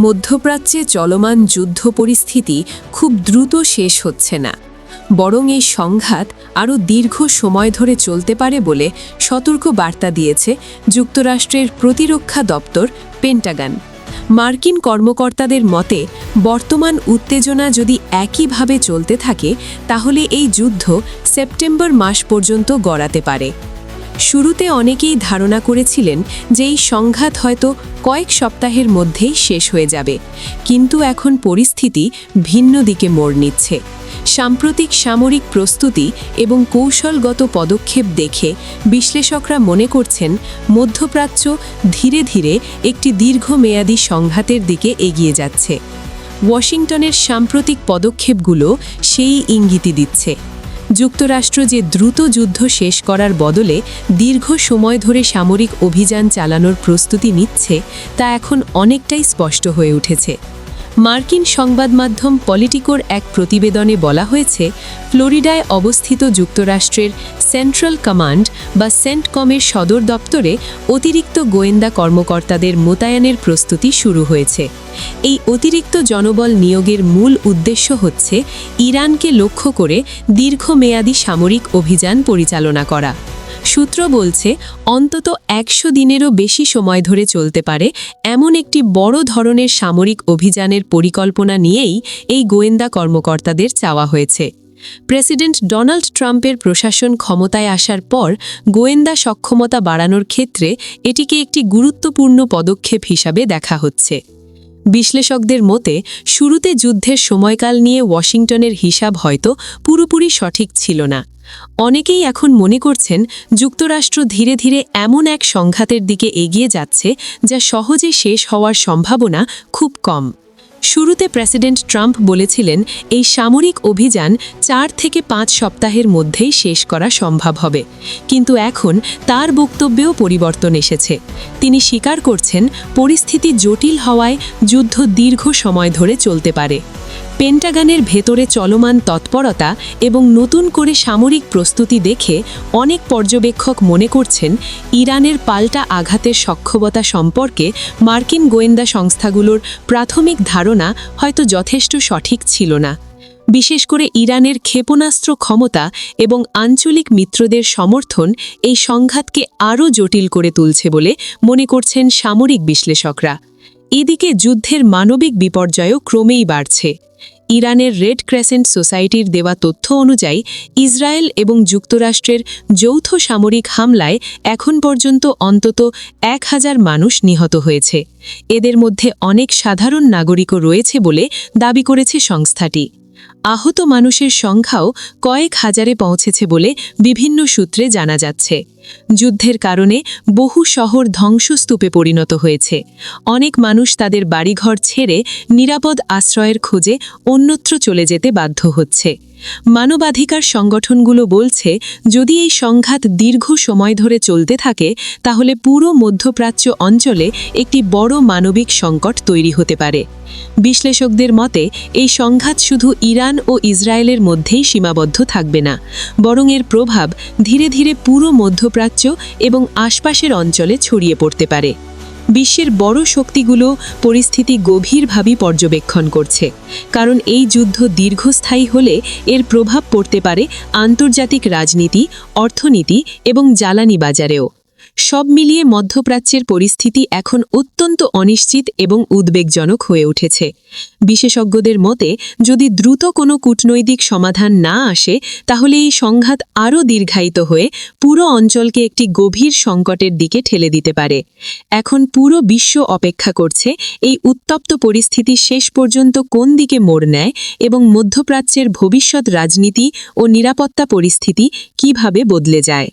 মধ্যপ্রাচ্যে চলমান যুদ্ধ পরিস্থিতি খুব দ্রুত শেষ হচ্ছে না, বরং এই সংঘাত আরও দীর্ঘ সময় ধরে চলতে পারে বলে সতর্ক বার্তা দিয়েছে যুক্তরাষ্ট্রের প্রতিরক্ষা দপ্তর পেন্টাগন। মার্কিন কর্মকর্তাদের মতে বর্তমান উত্তেজনা যদি একইভাবে চলতে থাকে তাহলে এই যুদ্ধ সেপ্টেম্বর মাস পর্যন্ত গড়াতে পারে। শুরুতে অনেকেই ধারণা করেছিলেন যে এই সংঘাত হয়তো কয়েক সপ্তাহের মধ্যেই শেষ হয়ে যাবে, কিন্তু এখন পরিস্থিতি ভিন্ন দিকে মোড় নিচ্ছে। সাম্প্রতিক সামরিক প্রস্তুতি এবং কৌশলগত পদক্ষেপ দেখে বিশ্লেষকরা মনে করছেন মধ্যপ্রাচ্য ধীরে ধীরে একটি দীর্ঘমেয়াদী সংঘাতের দিকে এগিয়ে যাচ্ছে। ওয়াশিংটনের সাম্প্রতিক পদক্ষেপগুলো সেই ইঙ্গিতই দিচ্ছে। যুক্তরাষ্ট্র যে দ্রুত যুদ্ধ শেষ করার বদলে দীর্ঘ সময় ধরে সামরিক অভিযান চালানোর প্রস্তুতি নিচ্ছে তা এখন অনেকটাই স্পষ্ট হয়ে উঠেছে। মার্কিন সংবাদ মাধ্যম পলিটিকোর এক প্রতিবেদনে বলা হয়েছে, ফ্লোরিডায় অবস্থিত যুক্তরাষ্ট্রের সেন্ট্রাল কমান্ড বা সেন্টকমের সদর দপ্তরে অতিরিক্ত গোয়েন্দা কর্মকর্তাদের মোতায়েনের প্রস্তুতি শুরু হয়েছে। এই অতিরিক্ত জনবল নিয়োগের মূল উদ্দেশ্য হচ্ছে ইরানকে লক্ষ্য করে দীর্ঘমেয়াদী সামরিক অভিযান পরিচালনা করা। সূত্র বলছে অন্তত ১০০ দিনেরও বেশি সময় ধরে চলতে পারে এমন একটি বড় ধরনের সামরিক অভিযানের পরিকল্পনা নিয়েই এই গোয়েন্দা কর্মকর্তাদের চাওয়া হয়েছে। প্রেসিডেন্ট ডোনাল্ড ট্রাম্পের প্রশাসন ক্ষমতায় আসার পর গোয়েন্দা সক্ষমতা বাড়ানোর ক্ষেত্রে এটিকে একটি গুরুত্বপূর্ণ পদক্ষেপ হিসাবে দেখা হচ্ছে। বিশ্লেষকদের মতে শুরুতে যুদ্ধের সময়কাল নিয়ে ওয়াশিংটনের হিসাব হয়তো পুরোপুরি সঠিক ছিল না। অনেকেই এখন মনে করছেন যুক্তরাষ্ট্র ধীরে ধীরে এমন এক সংঘাতের দিকে এগিয়ে যাচ্ছে যা সহজে শেষ হওয়ার সম্ভাবনা খুব কম। শুরুতে প্রেসিডেন্ট ট্রাম্প বলেছিলেন এই সামরিক অভিযান ৪ থেকে ৫ সপ্তাহের মধ্যেই শেষ করা সম্ভব হবে, কিন্তু এখন তার বক্তব্যেও পরিবর্তন এসেছে। তিনি স্বীকার করছেন পরিস্থিতি জটিল হওয়ায় যুদ্ধ দীর্ঘ সময় ধরে চলতে পারে। পেন্টাগনের ভেতরে চলমান তৎপরতা এবং নতুন করে সামরিক প্রস্তুতি দেখে অনেক পর্যবেক্ষক মনে করছেন ইরানের পাল্টা আঘাতের সক্ষমতা সম্পর্কে মার্কিন গোয়েন্দা সংস্থাগুলোর প্রাথমিক ধারণা হয়তো যথেষ্ট সঠিক ছিল না। বিশেষ করে ইরানের ক্ষেপণাস্ত্র ক্ষমতা এবং আঞ্চলিক মিত্রদের সমর্থন এই সংঘাতকে আরও জটিল করে তুলছে বলে মনে করছেন সামরিক বিশ্লেষকরা। এদিকে যুদ্ধের মানবিক বিপর্যয়ও ক্রমেই বাড়ছে। ইরানের রেড ক্রেসেন্ট সোসাইটির দেওয়া তথ্য অনুযায়ী ইসরায়েল এবং যুক্তরাষ্ট্রের যৌথ সামরিক হামলায় এখন পর্যন্ত অন্তত ১,০০০ মানুষ নিহত হয়েছে। এদের মধ্যে অনেক সাধারণ নাগরিকও রয়েছে বলে দাবি করেছে সংস্থাটি। আহত মানুষের সংখ্যাও কয়েক হাজারে পৌঁছেছে বলে বিভিন্ন সূত্রে জানা যাচ্ছে। যুদ্ধের কারণে বহু শহর ধ্বংসস্তূপে পরিণত হয়েছে। অনেক মানুষ তাদের বাড়িঘর ছেড়ে নিরাপদ আশ্রয়ের খোঁজে অন্যত্র চলে যেতে বাধ্য হচ্ছে। মানবাধিকার সংগঠনগুলো বলছে যদি এই সংঘাত দীর্ঘ সময় ধরে চলতে থাকে তাহলে পুরো মধ্যপ্রাচ্য অঞ্চলে একটি বড় মানবিক সংকট তৈরি হতে পারে। বিশ্লেষকদের মতে এই সংঘাত শুধু ইরান ও ইসরায়েলের মধ্যেই সীমাবদ্ধ থাকবে না, বরং এর প্রভাব ধীরে ধীরে পুরো মধ্যপ্রাচ্য এবং আশপাশের অঞ্চলে ছড়িয়ে পড়তে পারে। বিশ্বের বড় শক্তিগুলো পরিস্থিতি গভীরভাবে পর্যবেক্ষণ করছে, কারণ এই যুদ্ধ দীর্ঘস্থায়ী হলে এর প্রভাব পড়তে পারে আন্তর্জাতিক রাজনীতি, অর্থনীতি এবং জ্বালানি বাজারেও। সব মিলিয়ে মধ্যপ্রাচ্যের পরিস্থিতি এখন অত্যন্ত অনিশ্চিত এবং উদ্বেগজনক হয়ে উঠেছে। বিশেষজ্ঞদের মতে যদি দ্রুত কোনো কূটনৈতিক সমাধান না আসে তাহলে এই সংঘাত আরও দীর্ঘায়িত হয়ে পুরো অঞ্চলকে একটি গভীর সংকটের দিকে ঠেলে দিতে পারে। এখন পুরো বিশ্ব অপেক্ষা করছে এই উত্তপ্ত পরিস্থিতি শেষ পর্যন্ত কোন দিকে মোড় নেয় এবং মধ্যপ্রাচ্যের ভবিষ্যৎ রাজনীতি ও নিরাপত্তা পরিস্থিতি কিভাবে বদলে যায়।